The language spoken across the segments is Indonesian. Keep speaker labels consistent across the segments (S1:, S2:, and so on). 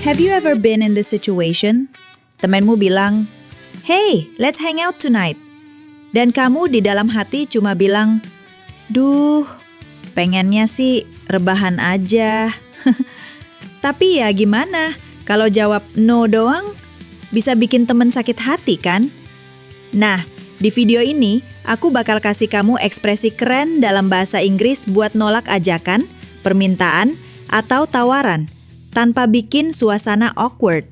S1: Have you ever been in this situation? Temenmu bilang, "Hey, let's hang out tonight." Dan kamu di dalam hati cuma bilang, "Duh, pengennya sih rebahan aja." Tapi ya gimana? Kalau jawab no doang, bisa bikin temen sakit hati kan? Nah, di video ini, aku bakal kasih kamu ekspresi keren dalam bahasa Inggris buat nolak ajakan, permintaan, atau tawaran, tanpa bikin suasana awkward.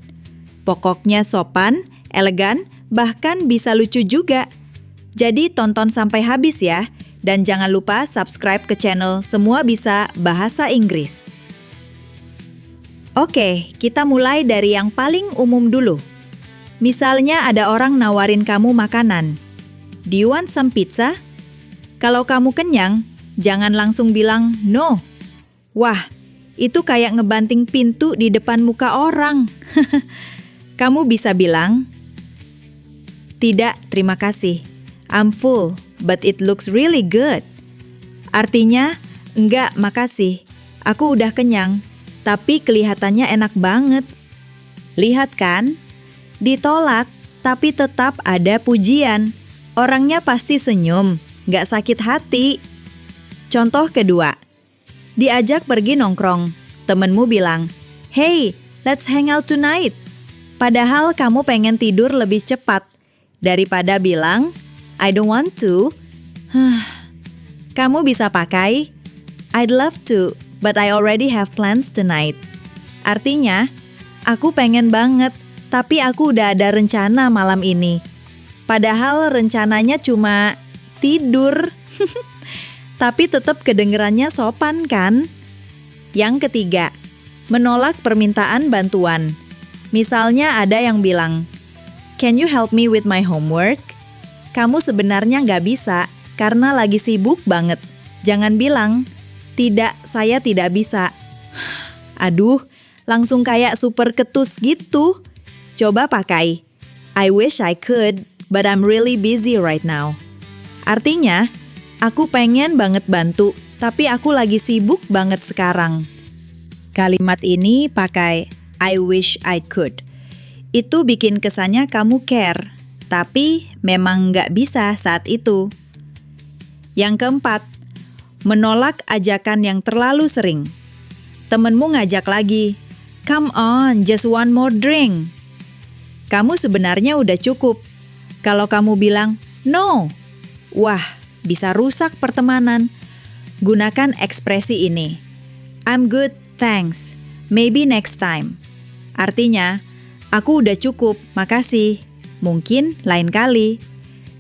S1: Pokoknya sopan, elegan, bahkan bisa lucu juga. Jadi tonton sampai habis ya, dan jangan lupa subscribe ke channel Semua Bisa Bahasa Inggris. Oke, kita mulai dari yang paling umum dulu. Misalnya ada orang nawarin kamu makanan. Do you want some pizza? Kalau kamu kenyang, jangan langsung bilang no. Wah, itu kayak ngebanting pintu di depan muka orang. Kamu bisa bilang, "Tidak, terima kasih. I'm full, but it looks really good." Artinya, enggak, makasih. Aku udah kenyang, tapi kelihatannya enak banget. Lihat kan? Ditolak, tapi tetap ada pujian. Orangnya pasti senyum, nggak sakit hati. Contoh kedua, diajak pergi nongkrong. Temenmu bilang, "Hey, let's hang out tonight." Padahal kamu pengen tidur lebih cepat. Daripada bilang, "I don't want to." Kamu bisa pakai, "I'd love to, but I already have plans tonight." Artinya, aku pengen banget, tapi aku udah ada rencana malam ini. Padahal rencananya cuma tidur. Tapi tetap kedengerannya sopan kan? Yang ketiga, menolak permintaan bantuan. Misalnya ada yang bilang, "Can you help me with my homework?" Kamu sebenarnya nggak bisa karena lagi sibuk banget. Jangan bilang, "Tidak, saya tidak bisa." Aduh, langsung kayak super ketus gitu. Coba pakai, "I wish I could, but I'm really busy right now." Artinya, aku pengen banget bantu, tapi aku lagi sibuk banget sekarang. Kalimat ini pakai I wish I could. Itu bikin kesannya kamu care, tapi memang nggak bisa saat itu. Yang keempat, menolak ajakan yang terlalu sering. Temenmu ngajak lagi, "Come on, just one more drink." Kamu sebenarnya udah cukup. Kalau kamu bilang, "No," wah, bisa rusak pertemanan. Gunakan ekspresi ini, "I'm good, thanks. Maybe next time." Artinya, aku udah cukup, makasih. Mungkin lain kali.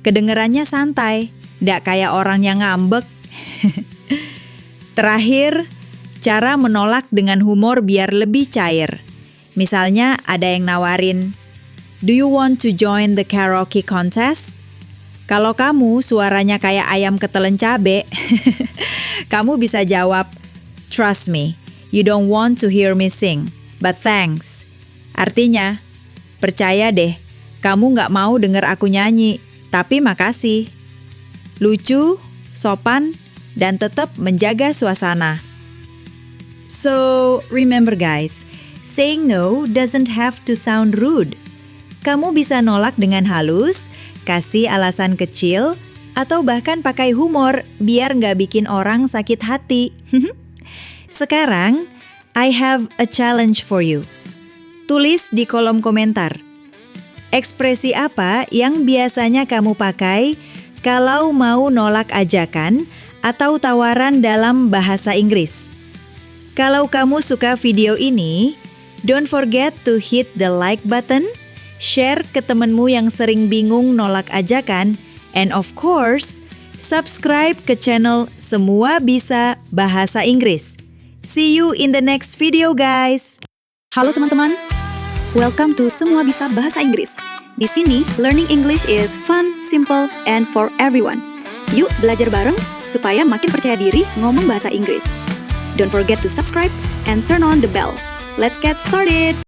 S1: Kedengerannya santai, nggak kayak orang yang ngambek. Terakhir, cara menolak dengan humor biar lebih cair. Misalnya ada yang nawarin, "Do you want to join the karaoke contest?" Kalau kamu suaranya kayak ayam ketelen cabe, kamu bisa jawab, "Trust me, you don't want to hear me sing, but thanks." Artinya, percaya deh, kamu nggak mau denger aku nyanyi, tapi makasih. Lucu, sopan, dan tetap menjaga suasana. So, remember guys, saying no doesn't have to sound rude. Kamu bisa nolak dengan halus, kasih alasan kecil, atau bahkan pakai humor biar nggak bikin orang sakit hati. Sekarang, I have a challenge for you. Tulis di kolom komentar. Ekspresi apa yang biasanya kamu pakai kalau mau nolak ajakan atau tawaran dalam bahasa Inggris? Kalau kamu suka video ini, don't forget to hit the like button, share ke temenmu yang sering bingung nolak ajakan, and of course, subscribe ke channel Semua Bisa Bahasa Inggris. See you in the next video, guys!
S2: Halo teman-teman, welcome to Semua Bisa Bahasa Inggris. Di sini, learning English is fun, simple, and for everyone. Yuk belajar bareng supaya makin percaya diri ngomong bahasa Inggris. Don't forget to subscribe and turn on the bell. Let's get started!